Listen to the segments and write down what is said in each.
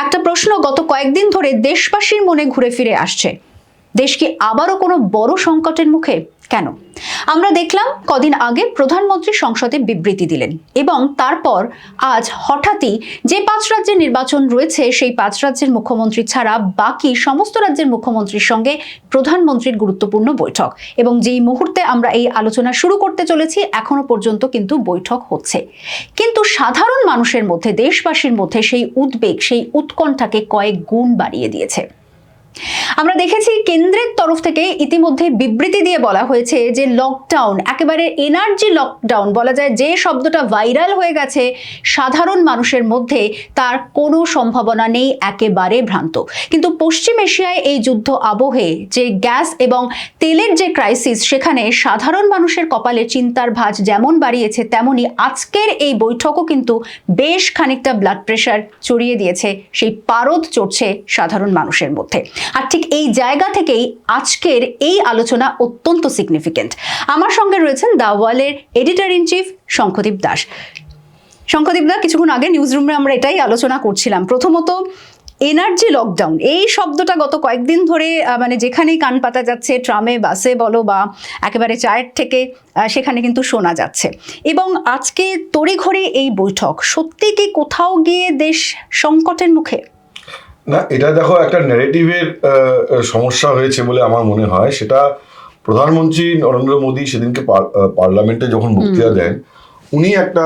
একটা প্রশ্ন গত কয়েকদিন ধরে দেশবাসীর মনে ঘুরে ফিরে আসছে, দেশ কি আবারও কোনো বড় সংকটের মুখে? কেন? আমরা দেখলাম কদিন আগে প্রধানমন্ত্রী সংসদে বিবৃতি দিলেন এবং তারপর আজ হঠাৎই যে 5 রাজ্যের নির্বাচন রয়েছে সেই 5 রাজ্যের মুখ্যমন্ত্রী ছাড়া বাকি সমস্ত রাজ্যের মুখ্যমন্ত্রীর সঙ্গে প্রধানমন্ত্রীর গুরুত্বপূর্ণ বৈঠক, এবং যেই মুহূর্তে আমরা এই আলোচনা শুরু করতে চলেছি এখনো পর্যন্ত কিন্তু বৈঠক হচ্ছে। কিন্তু সাধারণ মানুষের মধ্যে, দেশবাসীর মধ্যে সেই উদ্বেগ, সেই উৎকণ্ঠাকে কয়েক গুণ বাড়িয়ে দিয়েছে। আমরা দেখেছি কেন্দ্রের তরফ থেকে ইতিমধ্যে বিবৃতি দিয়ে বলা হয়েছে যে লকডাউন, একেবারে এনার্জি লকডাউন বলা যায়, যে শব্দটা ভাইরাল হয়ে গেছে সাধারণ মানুষের মধ্যে, তার কোনো সম্ভাবনা নেই, একেবারে ভ্রান্ত। কিন্তু পশ্চিম এশিয়ায় এই যুদ্ধ আবহে যে গ্যাস এবং তেলের যে ক্রাইসিস, সেখানে সাধারণ মানুষের কপালে চিন্তার ভাঁজ যেমন বাড়িয়েছে, তেমনি আজকের এই বৈঠকও কিন্তু বেশ খানিকটা ব্লাড প্রেশার চড়িয়ে দিয়েছে, সেই পারদ চড়ছে সাধারণ মানুষের মধ্যে। আর ঠিক এই জায়গা থেকেই আজকের এই আলোচনা অত্যন্ত সিগনিফিকেন্ট। আমার সঙ্গে রয়েছেন দ্য ওয়ালের editor in chief Shankhadeep Das. Shankhadeep দা, কিছুক্ষণ আগে নিউজ রুমে আমরা এটাই আলোচনা করছিলাম। প্রথমত, এনার্জি লকডাউন এই শব্দটা গত কয়েকদিন ধরে মানে যেখানেই কান পাতা যাচ্ছে, ট্রামে, বাসে বলো বা একেবারে চায়ের থেকে, সেখানে কিন্তু শোনা যাচ্ছে। এবং আজকে তড়িঘড়ি এই বৈঠক, সত্যি কি কোথাও গিয়ে দেশ সংকটের মুখে? না, এটা দেখো একটা ন্যারেটিভের সমস্যা হয়েছে বলে আমার মনে হয়। সেটা প্রধানমন্ত্রী নরেন্দ্র মোদী সেদিনকে পার্লামেন্টে যখন বক্তৃতা দেন, উনি একটা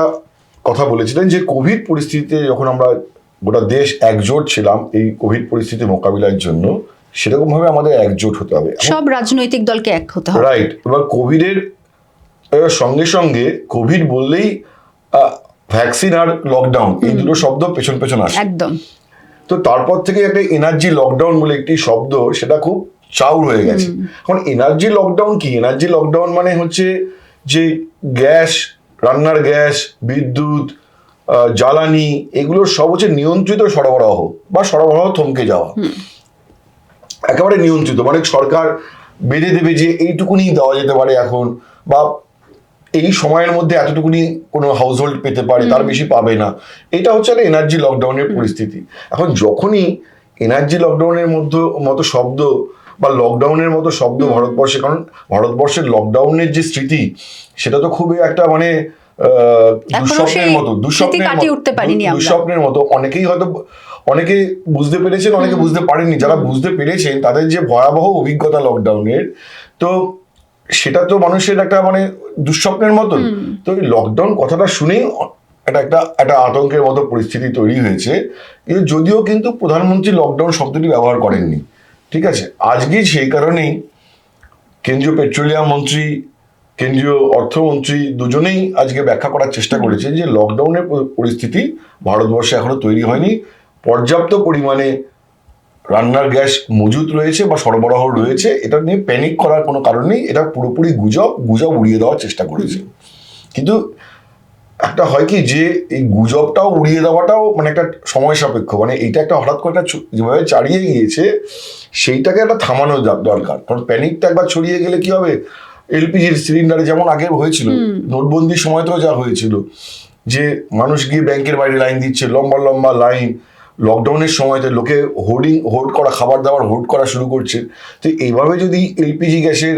কথা বলেছিলেন যে কোভিড পরিস্থিতিতে যখন আমরা গোটা দেশ একজোট ছিলাম এই কোভিড পরিস্থিতি মোকাবিলার জন্য, সেরকম ভাবে আমাদের একজোট হতে হবে, সব রাজনৈতিক দলকে এক হতে হবে। রাইট। এবার কোভিডের সঙ্গে সঙ্গে কোভিড বললেই ভ্যাকসিন আর লকডাউন এই দুটো শব্দ পেছন পেছন আসে একদম। তো তারপর থেকে একটা এনার্জি লকডাউন বলে একটি শব্দ, সেটা খুব চাউর হয়ে গেছে। এখন এনার্জি লকডাউন কি? এনার্জি লকডাউন মানে হচ্ছে যে গ্যাস, রান্নার গ্যাস, বিদ্যুৎ, জ্বালানি, এগুলো সব হচ্ছে নিয়ন্ত্রিত সরবরাহ বা সরবরাহ থমকে যাওয়া, একেবারে নিয়ন্ত্রিত। মানে সরকার বেঁধে দেবে যে এইটুকুনি দেওয়া যেতে পারে এখন, বা এই সময়ের মধ্যে এতটুকুনি কোনো হাউসহোল্ড পেতে পারে, তার বেশি পাবে না। এটা হচ্ছে একটা এনার্জি লকডাউনের পরিস্থিতি। এখন যখনই এনার্জি লকডাউনের মতো শব্দ বা লকডাউনের মতো শব্দ ভারতবর্ষে, কারণ ভারতবর্ষের লকডাউনের যে স্মৃতি, সেটা তো খুবই একটা মানে দুঃস্বপ্নের মতো। অনেকে বুঝতে পেরেছেন, অনেকে বুঝতে পারেননি। যারা বুঝতে পেরেছেন তাদের যে ভয়াবহ অভিজ্ঞতা লকডাউনের, তো সেটা তো মানুষের একটা মানে দুঃস্বপ্নের মতো। তো এই লকডাউন কথাটা শুনেই একটা আতঙ্কের মতো পরিস্থিতি তৈরি হয়েছে। কিন্তু যদিও কিন্তু প্রধানমন্ত্রী লকডাউন শব্দটি ব্যবহার করেননি, ঠিক আছে। আজকে সেই কারণেই কেন্দ্রীয় পেট্রোলিয়াম মন্ত্রী, কেন্দ্রীয় অর্থমন্ত্রী দুজনেই আজকে ব্যাখ্যা করার চেষ্টা করেছেন যে লকডাউনের পরিস্থিতি ভারতবর্ষে এখনো তৈরি হয়নি, পর্যাপ্ত পরিমাণে রান্নার গ্যাস মজুত রয়েছে বা সরবরাহ রয়েছে, এটা নিয়ে প্যানিক করার কোনো কারণ নেই। এটা পুরোপুরি গুজব উড়িয়ে দেওয়ার চেষ্টা করেছে। কিন্তু একটা হয় কি যে এই গুজবটাও উড়িয়ে দেওয়াটাও মানে একটা সময় সাপেক্ষ। মানে এইটা একটা হঠাৎ করে যেভাবে চালিয়ে গিয়েছে, সেইটাকে একটা থামানো দরকার। কারণ প্যানিকটা একবার ছড়িয়ে গেলে কি হবে, এলপিজির সিলিন্ডারে যেমন আগে হয়েছিল, নোটবন্দির সময়তেও যা হয়েছিল, যে মানুষ গিয়ে ব্যাংকের বাইরে লাইন দিচ্ছে, লম্বা লম্বা লাইন। লকডাউনের সময়তে লোকে হোল্ড করা, খাবার দাবার হোল্ড করা শুরু করছে। তো এইভাবে যদি এলপিজি গ্যাসের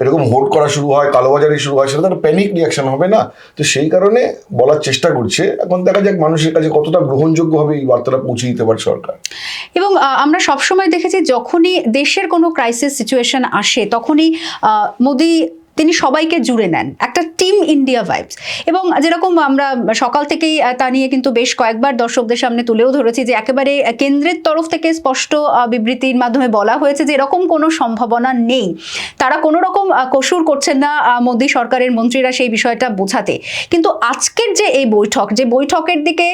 এরকম হোল্ড করা শুরু হয়, কালোবাজারি শুরু হয়, সেটা তার প্যানিক রিয়াকশন হবে না? তো সেই কারণে বলার চেষ্টা করছে। এখন দেখা যাক মানুষের কাছে কতটা গ্রহণযোগ্যভাবে এই বার্তাটা পৌঁছে দিতে পারে সরকার। এবং আমরা সবসময় দেখেছি যখনই দেশের কোনো ক্রাইসিস সিচুয়েশন আসে, তখনই মোদি তিনি সবাইকে জুড়ে নেন, একটা টিম ইন্ডিয়া ভাইবস। এবং যেরকম আমরা সকাল থেকেই তা নিয়ে কিন্তু বেশ কয়েকবার দর্শকদের সামনে তুলেও ধরেছি যে একেবারে কেন্দ্রের তরফ থেকে স্পষ্ট বিবৃতির মাধ্যমে বলা হয়েছে যে এরকম কোনো সম্ভাবনা নেই। তারা কোনো রকম কসুর করছেন না মোদী সরকারের মন্ত্রীরা সেই বিষয়টা বোঝাতে। কিন্তু আজকের যে এই বৈঠক, যে বৈঠকের দিকে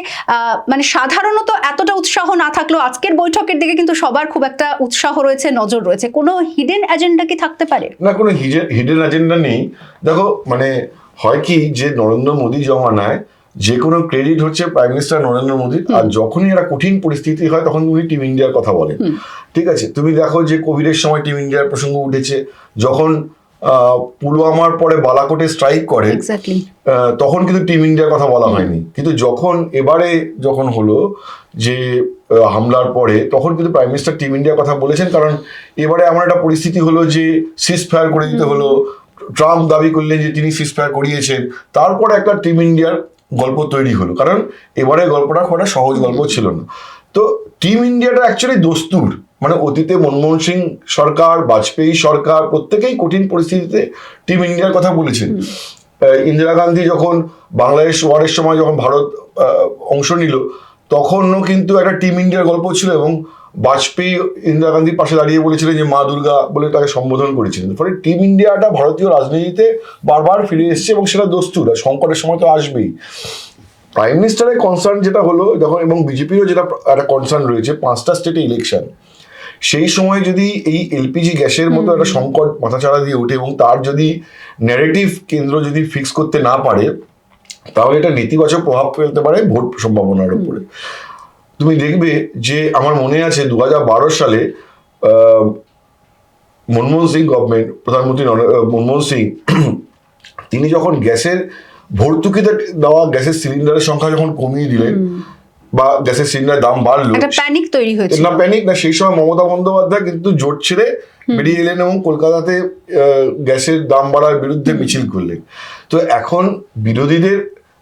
মানে সাধারণত এতটা উৎসাহ না থাকলেও আজকের বৈঠকের দিকে কিন্তু সবার খুব একটা উৎসাহ রয়েছে, নজর রয়েছে। কোনো হিডেন এজেন্ডা কি থাকতে পারে? না, কোনো হিডেন এজেন্ডা নেই। দেখো, মানে হয় কি যে নরেন্দ্র মোদী জমানায় যে কোনো ক্রেডিট হচ্ছে প্রাইম মিনিস্টার নরেন্দ্র মোদীর। আর যখনই একটা কঠিন পরিস্থিতি হয় তখন উনি টিম ইন্ডিয়ার কথা বলেন, ঠিক আছে। তুমি দেখো যে কোভিডের সময় টিম ইন্ডিয়ার প্রসঙ্গ উঠেছে, যখন পুলওয়ামার পরে বালাকোটে স্ট্রাইক করে, এক্স্যাক্টলি, তখন কিন্তু টিম ইন্ডিয়ার কথা বলা হয়নি। কিন্তু এবারে যখন হলো যে হামলার পরে, তখন কিন্তু প্রাইম মিনিস্টার টিম ইন্ডিয়ার কথা বলেছেন, কারণ এবারে এমন একটা পরিস্থিতি হলো যে সিজ ফায়ার করে দিতে হলো। ট্রাম্প দাবি করলেন যে তিনি সিজ ফায়ার করিয়েছেন, তারপরে একটা টিম ইন্ডিয়ার গল্প তৈরি হলো, কারণ এবারে গল্পটা খুব একটা সহজ গল্প ছিল না। তো টিম ইন্ডিয়াটা অ্যাকচুয়ালি দস্তুর, মানে অতীতে মনমোহন সিং সরকার, বাজপেয়ী সরকার প্রত্যেকেই কঠিন পরিস্থিতিতে টিম ইন্ডিয়ার কথা বলেছেন। ইন্দিরা গান্ধী যখন বাংলাদেশ ওয়ারের সময় যখন ভারত অংশ নিল, তখনও কিন্তু একটা টিম ইন্ডিয়ার গল্প ছিল, এবং বাজপেয়ী ইন্দিরা গান্ধীর পাশে দাঁড়িয়ে বলেছিলেন যে মা দুর্গা বলে তাকে সম্বোধন করেছিলেন। ফলে টিম ইন্ডিয়াটা ভারতীয় রাজনীতিতে বারবার ফিরে এসেছে, এবং সেটা দস্তুর, সংকটের সময় তো আসবেই। প্রাইম মিনিস্টারের কনসার্ন যেটা হলো দেখো, এবং বিজেপিরও যেটা একটা কনসার্ন রয়েছে, 5টা স্টেটে ইলেকশন, সেই সময় যদি এই এলপিজি গ্যাসের মতো একটা সংকট মাথাচাড়া দিয়ে ওঠে, এবং তার যদি ন্যারেটিভ কেন্দ্র যদি ফিক্স করতে না পারে, তাহলে এটা নেতিবাচক প্রভাব ফেলতে পারে ভোট সম্ভাবনার উপরে। তুমি দেখবে যে আমার মনে আছে 2012 সালে মনমোহন সিং গভর্নমেন্ট, প্রধানমন্ত্রী মনমোহন সিং, তিনি যখন গ্যাসের ভর্তুকিতে দেওয়া গ্যাসের সিলিন্ডারের সংখ্যা যখন কমিয়ে দিলেন, বা গ্যাসের সিলিন্ডারের দাম বাড়লো, একটা প্যানিক তৈরি হয়েছে। না প্যানিক না, সেই সময় মমতা বন্দ্যোপাধ্যায় কিন্তু জোট ছেড়ে বেরিয়ে এলেন এবং কলকাতাতে গ্যাসের দাম বাড়ার বিরুদ্ধে মিছিল করলেন। তো এখন বিরোধীদের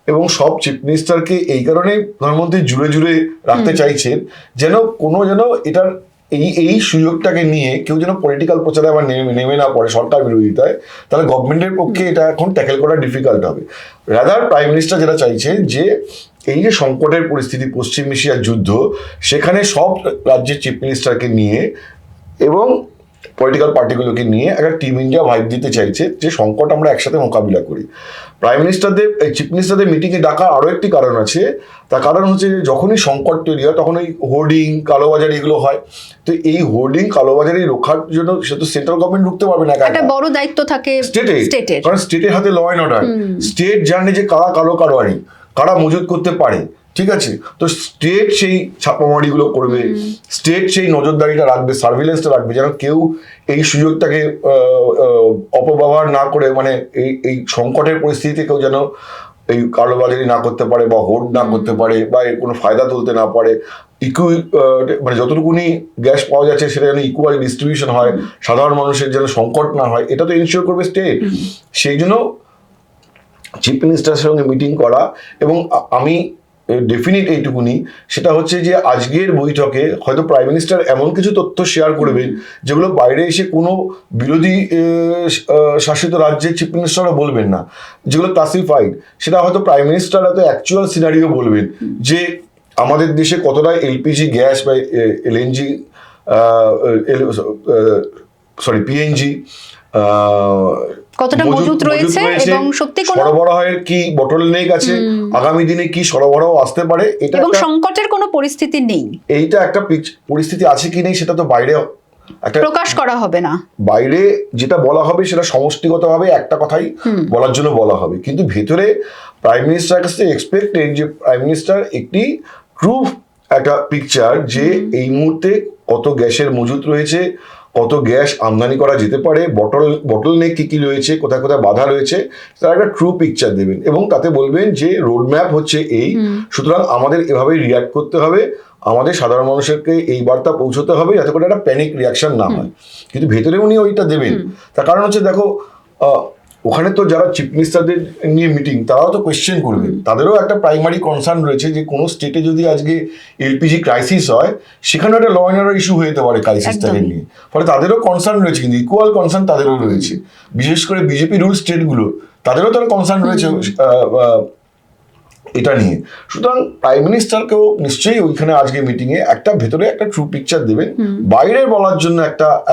এবং সব চিফ মিনিস্টারকে এই কারণে প্রধানমন্ত্রী জুড়ে জুড়ে রাখতে চাইছেন, যেন এটার এই সুযোগটাকে নিয়ে কেউ যেন পলিটিক্যাল প্রচারে আবার নেমে না পড়ে সরকার বিরোধিতায়, তাহলে গভর্নমেন্টের পক্ষে এটা এখন ট্যাকেল করা ডিফিকাল্ট হবে। রাদার প্রাইম মিনিস্টার যেটা চাইছেন যে এই যে সংকটের পরিস্থিতি, পশ্চিম এশিয়ার যুদ্ধ, সেখানে সব রাজ্যের চিফ মিনিস্টারকে নিয়ে এবং পলিটিক্যাল পার্টিগুলোকে নিয়ে একটা টিম ইন্ডিয়া ভাইব দিতে চাইছে, যে সংকট আমরা একসাথে মোকাবিলা করি। প্রাইম মিনিস্টারদের, চিফ মিনিস্টারদের মিটিংয়ে ডাকা আরও একটি কারণ আছে। তার কারণ হচ্ছে যে যখনই সংকট তৈরি হয়, তখন ওই হোর্ডিং, কালোবাজারি এগুলো হয়। তো এই হোর্ডিং, কালোবাজারি রক্ষার জন্য সে তো সেন্ট্রাল গভর্নমেন্ট ঢুকতে পারবে না, একটা বড় দায়িত্ব থাকে স্টেটের, কারণ স্টেটের হাতে ল অ্যান্ড অর্ডার। স্টেট জানে যে কারা কালো কারোয়ারি, কারা মজুত করতে পারে, ঠিক আছে? তো স্টেট সেই ছাপামারিগুলো করবে, স্টেট সেই নজরদারিটা রাখবে, সার্ভিলেন্সটা রাখবে, যেন কেউ এই সুযোগটাকে অপব্যবহার না করে, মানে এই সংকটের পরিস্থিতিতে কেউ যেন এই কালোবাজারি না করতে পারে, বা হোর্ড না করতে পারে, বা এর কোনো ফায়দা তুলতে না পারে। মানে যতটুকুনি গ্যাস পাওয়া যাচ্ছে সেটা যেন ইকুয়াল ডিস্ট্রিবিউশন হয়, সাধারণ মানুষের যেন সংকট না হয়, এটা তো এনশিওর করবে স্টেট। সেই জন্য চিফ মিনিস্টারের সঙ্গে মিটিং করা, এবং আমি ডেফিনিট এইটুকুনি, সেটা হচ্ছে যে আজকের বৈঠকে হয়তো প্রাইম মিনিস্টার এমন কিছু তথ্য শেয়ার করবেন যেগুলো বাইরে এসে কোনো বিরোধী শাসিত রাজ্যের চিফ মিনিস্টাররা বলবেন না, যেগুলো ক্লাসিফাইড। সেটা হয়তো প্রাইম মিনিস্টার হয়তো অ্যাকচুয়াল সিনারিও বলবেন, যে আমাদের দেশে কতটা এলপিজি গ্যাস বা এলএনজি পিএনজি কতটা মজুত রয়েছে, এবং সত্যি কোনো সরবরাহের কি বটলনেক আছে, আগামী দিনে কি সরবরাহ আসতে পারে, এটা এবং সংকটের কোনো পরিস্থিতি নেই, এইটা একটা পরিস্থিতি আছে কি নেই সেটা তো বাইরে একটা প্রকাশ করা হবে না। বাইরে যেটা বলা হবে সেটা সমষ্টিগতভাবে একটা কথাই বলার জন্য বলা হবে, কিন্তু ভেতরে প্রাইম মিনিস্টারের কাছে এক্সপেক্টেড যে প্রাইম মিনিস্টার একটি ট্রু একটা পিকচার, যে এই মুহূর্তে কত গ্যাসের মজুত রয়েছে, কত গ্যাস আমদানি করা যেতে পারে, বটল নেক কি কি রয়েছে, কোথায় কোথায় বাধা রয়েছে, তার একটা ট্রু পিকচার দেবেন, এবং তাতে বলবেন যে রোড ম্যাপ হচ্ছে এই, সুতরাং আমাদের এভাবেই রিয়াক্ট করতে হবে, আমাদের সাধারণ মানুষকে এই বার্তা পৌঁছতে হবে, যাতে করে একটা প্যানিক রিয়াকশন না হয়। কিন্তু ভেতরে উনি ওইটা দেবেন। তার কারণ হচ্ছে দেখো, ওখানে তো যারা চিফ মিনিস্টারদের নিয়ে মিটিং, তারাও তো কোয়েশ্চেন করবে, তাদেরও একটা প্রাইমারি কনসার্ন রয়েছে যে কোনো স্টেটে যদি আজকে এলপিজি ক্রাইসিস হয়, সেখানে একটা ল অ্যান্ড অর্ডার ইস্যু হয়ে যেতে পারে ক্রাইসিসটাকে নিয়ে। ফলে তাদেরও কনসার্ন রয়েছে, কিন্তু ইকুয়াল কনসার্ন তাদেরও রয়েছে, বিশেষ করে বিজেপি রুল স্টেটগুলো, তাদেরও তারা কনসার্ন রয়েছে এটা নিয়ে। সুতরাং প্রাইম মিনিস্টারকেও নিশ্চয়ই ওইখানে আজকে মিটিংয়ে একটা ভেতরে একটা ট্রু পিকচার দেবেন, বাইরে বলার জন্য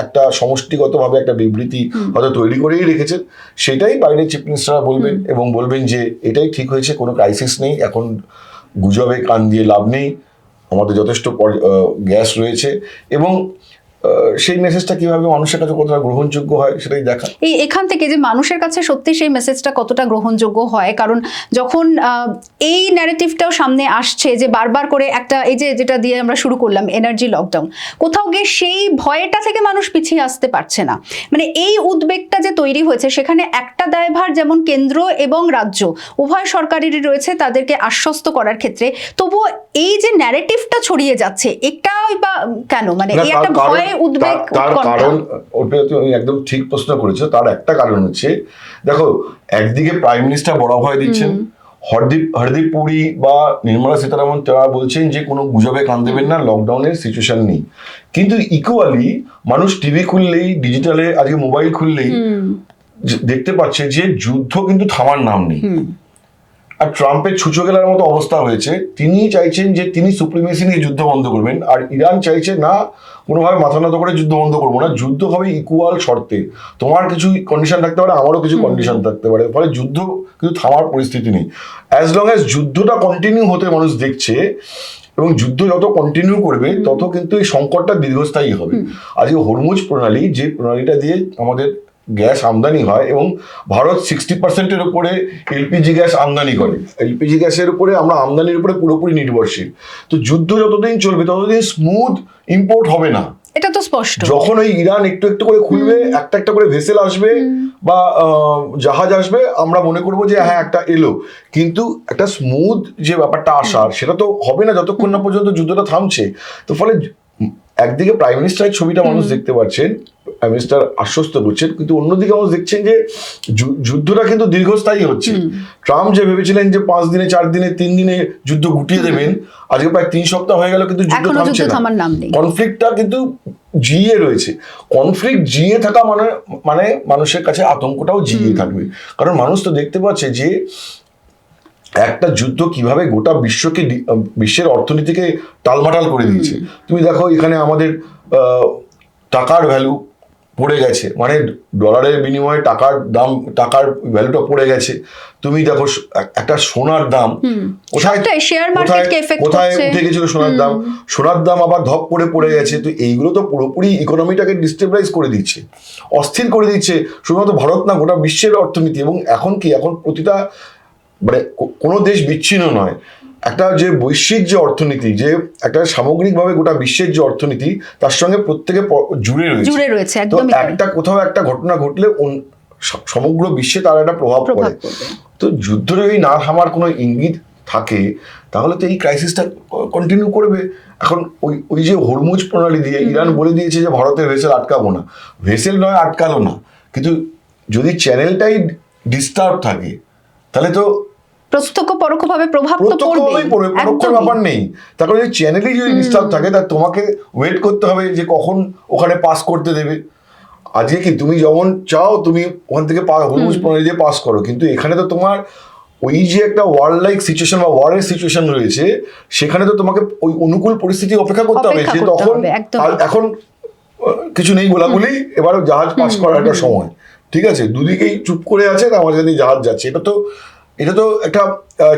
একটা সমষ্টিগতভাবে একটা বিবৃতি হয়তো তৈরি করেই রেখেছেন, সেটাই বাইরে চিফ মিনিস্টাররা বলবেন, এবং বলবেন যে এটাই ঠিক হয়েছে, কোনো ক্রাইসিস নেই, এখন গুজবে কান দিয়ে লাভ নেই, আমাদের যথেষ্ট গ্যাস রয়েছে। এবং সেই মেসেজটা কিভাবে মানুষের কাছে কতটা গ্রহণযোগ্য হয় সেটাই দেখা। এখান থেকে যে মানুষের কাছে সত্যি সেই মেসেজটা কতটা গ্রহণযোগ্য হয়, কারণ যখন এই ন্যারেটিভটাও সামনে আসছে যে বারবার করে একটা এই যে যেটা দিয়ে আমরা শুরু করলাম এনার্জি লকডাউন, কোথাও গিয়ে সেই ভয়টা থেকে মানুষ পিছিয়ে আসতে পারছে না। মানে এই উদ্বেগটা যে তৈরি হয়েছে সেখানে একটা দায়ভার যেমন কেন্দ্র এবং রাজ্য উভয় সরকারেরই রয়েছে তাদেরকে আশ্বস্ত করার ক্ষেত্রে, তবুও এই যে ন্যারেটিভটা ছড়িয়ে যাচ্ছে এটাই বা কেন, মানে এই একটা ভয় উদ্বেগ। তার কারণ ওটা তুমি একদম ঠিক প্রশ্ন করেছো। তার একটা কারণ হচ্ছে, দেখো একদিকে প্রাইম মিনিস্টার বড় ভয় দিচ্ছেন, হরদীপ পুরী বা নির্মলা সীতারামন তারা বলছেন যে কোনো গুজবে কান দেবেন না, লকডাউনের সিচুয়েশন নেই। কিন্তু ইকুয়ালি মানুষ টিভি খুললেই, ডিজিটালে আজকে মোবাইল খুললেই দেখতে পাচ্ছে যে যুদ্ধ কিন্তু থামার নাম নেই। আর ট্রাম্পের ছুঁচো গেলার মতো অবস্থা হয়েছে। তিনি চাইছেন যে তিনি সুপ্রিমেসি নিয়ে যুদ্ধ বন্ধ করবেন, আর ইরান চাইছে না কোনোভাবে মাথা নত করে যুদ্ধ বন্ধ করবো না, যুদ্ধ হবে ইকুয়াল শর্তে, তোমার কিছু কন্ডিশন থাকতে পারে, আমারও কিছু কন্ডিশন থাকতে পারে, ফলে যুদ্ধ কিন্তু থামার পরিস্থিতি নেই। অ্যাজ লং অ্যাজ যুদ্ধটা কন্টিনিউ হতে মানুষ দেখছে এবং যুদ্ধ যত কন্টিনিউ করবে তত কিন্তু এই সংকটটা দীর্ঘস্থায়ী হবে। আজকে হরমুজ প্রণালী, যে প্রণালীটা দিয়ে আমাদের গ্যাস আমদানি হয় এবং ভারত 60% উপরে এলপিজি গ্যাস আমদানি করে, এলপিজি গ্যাসের উপরে আমরা আমদানির উপরে পুরোপুরি নির্ভরশীল। তো যুদ্ধ যতদিন চলবে ততদিন স্মুথ ইম্পোর্ট হবে না, এটা তো স্পষ্ট। যখন ওই ইরান একটু একটু করে খুলবে, একটা একটা করে ভেসেল আসবে বা জাহাজ আসবে, আমরা মনে করবো যে হ্যাঁ একটা এলো, কিন্তু একটা স্মুথ যে ব্যাপারটা আসার সেটা তো হবে না যতক্ষণ না পর্যন্ত যুদ্ধটা থামছে। তো ফলে একদিকে প্রাইম মিনিস্টারের ছবিটা মানুষ দেখতে পাচ্ছেন, প্রাইম মিনিস্টার আশ্বস্ত করছেন, কিন্তু অন্যদিকে মানুষ দেখছেন যে যুদ্ধটা কিন্তু দীর্ঘস্থায়ী হচ্ছে। ট্রাম্প যে ভেবেছিলেন যে 5 দিনে 4 দিনে 3 দিনে যুদ্ধ গুটিয়ে দেবেন, আজকে প্রায় 3 সপ্তাহ হয়ে গেল কিন্তু যুদ্ধ থামছে না। কনফ্লিক্টটা কিন্তু জিয়ে রয়েছে। কনফ্লিক্ট জিয়ে থাকা মানে মানুষের কাছে আতঙ্কটাও জিয়ে থাকবে, কারণ মানুষ তো দেখতে পাচ্ছে যে একটা যুদ্ধ কিভাবে গোটা বিশ্বের অর্থনীতিকে টালমাটাল করে দিয়েছে। তুমি দেখো এখানে আমাদের টাকার ভ্যালু পড়ে গেছে, মানে ডলারের বিনিময়ে টাকার ভ্যালুটা পড়ে গেছে। তুমি দেখো একটা সোনার দাম কোথায় উঠে গেছিল, সোনার দাম আবার ধপ করে পড়ে গেছে। তো এইগুলো তো পুরোপুরি ইকোনমিটাকে ডিস্টেবিলাইজ করে দিচ্ছে, অস্থির করে দিচ্ছে, শুধুমাত্র ভারত না গোটা বিশ্বের অর্থনীতি। এবং এখন প্রতিটা মানে কোনো দেশ বিচ্ছিন্ন নয়, একটা যে বৈশ্বিক যে অর্থনীতি, যে একটা সামগ্রিকভাবে গোটা বিশ্বের যে অর্থনীতি, তার সঙ্গে প্রত্যেকে জুড়ে রয়েছে। তো একটা কোথাও একটা ঘটনা ঘটলে সমগ্র বিশ্বে তার একটা প্রভাব পড়ে। তো যুদ্ধ যদি না থামার কোনো ইঙ্গিত থাকে তাহলে তো এই ক্রাইসিসটা কন্টিনিউ করবে। এখন ওই যে হরমুজ প্রণালী দিয়ে ইরান বলে দিয়েছে যে ভারতের ভেসেল আটকাবো না, ভেসেল নয় আটকালো না, কিন্তু যদি চ্যানেলটাই ডিস্টার্ব থাকে তাহলে তো প্রত্যক্ষ পরোক্ষভাবে প্রভাব তো পড়বে, পরোক্ষ ব্যাপার নেই। তারপরে যদি চ্যানেলই যদি ডিস্টার্ব থাকে তা তোমাকে ওয়েট করতে হবে যে কখন ওখানে পাস করতে দেবে। আজকে কি তুমি যখন চাও তুমি ওখান থেকে হরমুজ প্রণালী দিয়ে পাস করো, কিন্তু এখানে তো তোমার ওই যে একটা ওয়ার লাইক সিচুয়েশন বা ওয়ারের সিচুয়েশন রয়েছে, সেখানে তো তোমাকে ওই অনুকূল পরিস্থিতি অপেক্ষা করতে হবে যে তখন এখন কিছু নেই গোলাগুলি, এবার জাহাজ পাস করার একটা সময়, ঠিক আছে, দুদিকেই চুপ করে আছে, তার মাঝখানে জাহাজ যাচ্ছে। এটা তো একটা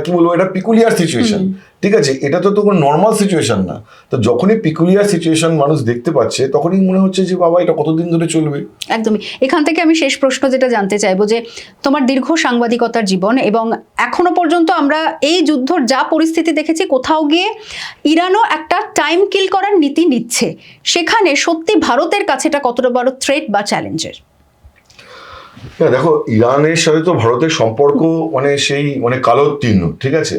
কি বলবো, এটা পিকুলিয়ার সিচুয়েশন, ঠিক আছে, এটা তো কোনো নর্মাল সিচুয়েশন না। তো যখনই পিকুলিয়ার সিচুয়েশন মানুষ দেখতে পাচ্ছে তখনই মনে হচ্ছে যে বাবা এটা কতদিন ধরে চলবে। একদমই। এখান থেকে আমি শেষ প্রশ্ন যেটা জানতে চাইবো যে তোমার দীর্ঘ সাংবাদিকতার জীবন এবং এখনো পর্যন্ত আমরা এই যুদ্ধর যা পরিস্থিতি দেখেছি, কোথাও গিয়ে ইরানও একটা টাইম কিল করার নীতি নিচ্ছে, সেখানে সত্যি ভারতের কাছে এটা কতটা বড় থ্রেট বা চ্যালেঞ্জের? দেখো ইরানের সাথে তো ভারতের সম্পর্ক মানে কালোত্তীর্ণ, ঠিক আছে,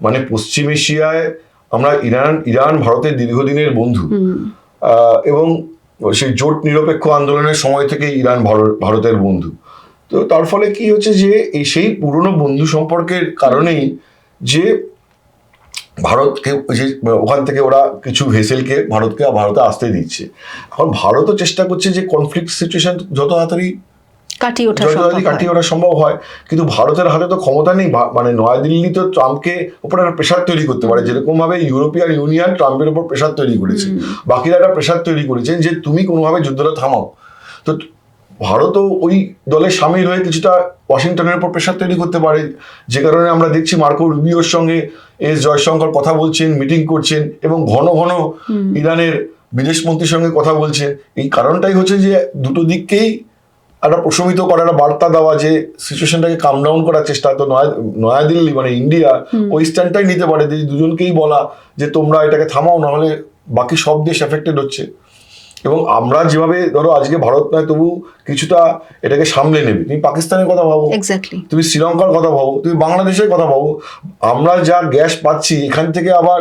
মানে পশ্চিম এশিয়ায় আমরা ইরান ভারতের দীর্ঘদিনের বন্ধু, এবং সেই জোট নিরপেক্ষ আন্দোলনের সময় থেকে ইরান ভারতের বন্ধু। তো তার ফলে কি হচ্ছে যে সেই পুরনো বন্ধু সম্পর্কের কারণেই যে ভারতকে ওখান থেকে ওরা কিছু ভেসেলকে ভারতে আসতে দিচ্ছে। এখন ভারতও চেষ্টা করছে যে কনফ্লিক্ট সিচুয়েশন যত তাড়াতাড়ি কাটিয়ে ওঠা সম্ভব হয়, কিন্তু ভারতের হাতে তো ক্ষমতা নেই। মানে নয়াদিল্লি তো ট্রাম্পকে উপর একটা প্রেশার তৈরি করতে পারে, যেরকম ভাবে ইউরোপিয়ান ইউনিয়ন ট্রাম্পের উপর প্রেশার তৈরি করেছে, বাকিরা একটা প্রেশার তৈরি করেছেন যে তুমি কোনোভাবে যুদ্ধটা থামাও। তো ভারতও ওই দলের সামিল হয়ে কিছুটা ওয়াশিংটনের উপর প্রেশার তৈরি করতে পারে, যে কারণে আমরা দেখছি মার্কো রুবিওর সঙ্গে এস জয়শঙ্কর কথা বলছেন, মিটিং করছেন, এবং ঘন ঘন ইরানের বিদেশমন্ত্রীর সঙ্গে কথা বলছে। এই কারণটাই হচ্ছে যে দুটো দিককেই একটা প্রশমিত করার একটা বার্তা দেওয়া, যে সিচুয়েশনটাকে কাম ডাউন করার চেষ্টা। তো নয়াদিল্লি মানে ইন্ডিয়া ওই স্ট্যান্ডটাই নিতে পারে, যে দুজনকেই বলা যে তোমরা এটাকে থামাও, নাহলে বাকি সব দেশ এফেক্টেড হচ্ছে। এবং আমরা যেভাবে ধরো আজকে ভারত নয়, তবু কিছুটা এটাকে সামলে নেবে। তুমি পাকিস্তানের কথা ভাবো, তুমি শ্রীলঙ্কার কথা ভাবো, তুমি বাংলাদেশের কথা ভাবো। আমরা যা গ্যাস পাচ্ছি এখান থেকে আবার,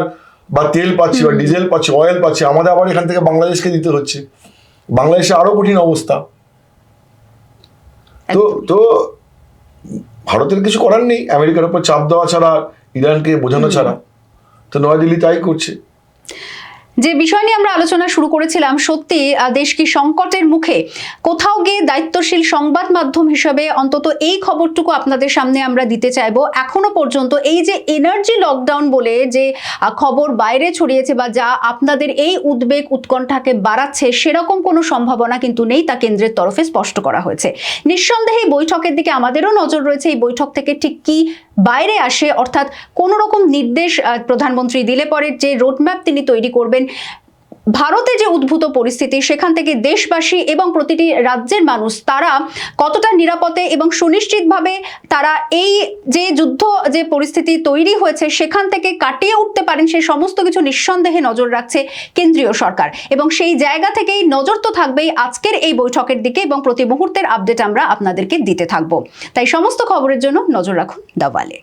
বা তেল পাচ্ছি, বা ডিজেল পাচ্ছি, অয়েল পাচ্ছি, আমাদের আবার এখান থেকে বাংলাদেশকে দিতে হচ্ছে। বাংলাদেশে আরো কঠিন অবস্থা। তো ভারতের কিছু করার নেই, আমেরিকার উপর চাপ দেওয়া ছাড়া, ইরানকে বোঝানো ছাড়া। তো নয়াদিল্লি তাই করছে। যে বিষয় নিয়ে আমরা আলোচনা শুরু করেছিলাম, সত্যি দেশ কি সংকটের মুখে, কোথাও গিয়ে দায়িত্বশীল সংবাদ মাধ্যম হিসেবে অন্তত এই খবরটুকু আপনাদের সামনে আমরা দিতে চাইবো। এখনো পর্যন্ত এই যে এনার্জি লকডাউন বলে যে খবর বাইরে ছড়িয়েছে, বা যা আপনাদের এই উদ্বেগ উৎকণ্ঠাকে বাড়াচ্ছে, সেরকম কোনো সম্ভাবনা কিন্তু নেই, তা কেন্দ্রের তরফে স্পষ্ট করা হয়েছে। নিঃসন্দেহে বৈঠকের দিকে আমাদেরও নজর রয়েছে, এই বৈঠক থেকে ঠিক কি বাইরে আসে, অর্থাৎ কোন রকম নির্দেশ প্রধানমন্ত্রী দিলে পরে যে রোডম্যাপ তিনি তৈরি করবেন, ভারতে যে উদ্ভূত পরিস্থিতি সেখান থেকে দেশবাসী এবং প্রতিটি রাজ্যের মানুষ তারা কতটা নিরাপদে এবং সুনিশ্চিতভাবে তারা এই যে যুদ্ধ যে পরিস্থিতি তৈরি হয়েছে সেখান থেকে কাটিয়ে উঠতে পারেন, সেই সমস্ত কিছু নিঃসন্দেহে নজর রাখছে কেন্দ্রীয় সরকার। এবং সেই জায়গা থেকেই নজর তো থাকবেই আজকের এই বৈঠকের দিকে, এবং প্রতি মুহূর্তের আপডেট আমরা আপনাদেরকে দিতে থাকবো। তাই সমস্ত খবরের জন্য নজর রাখুন দ্য ওয়ালে।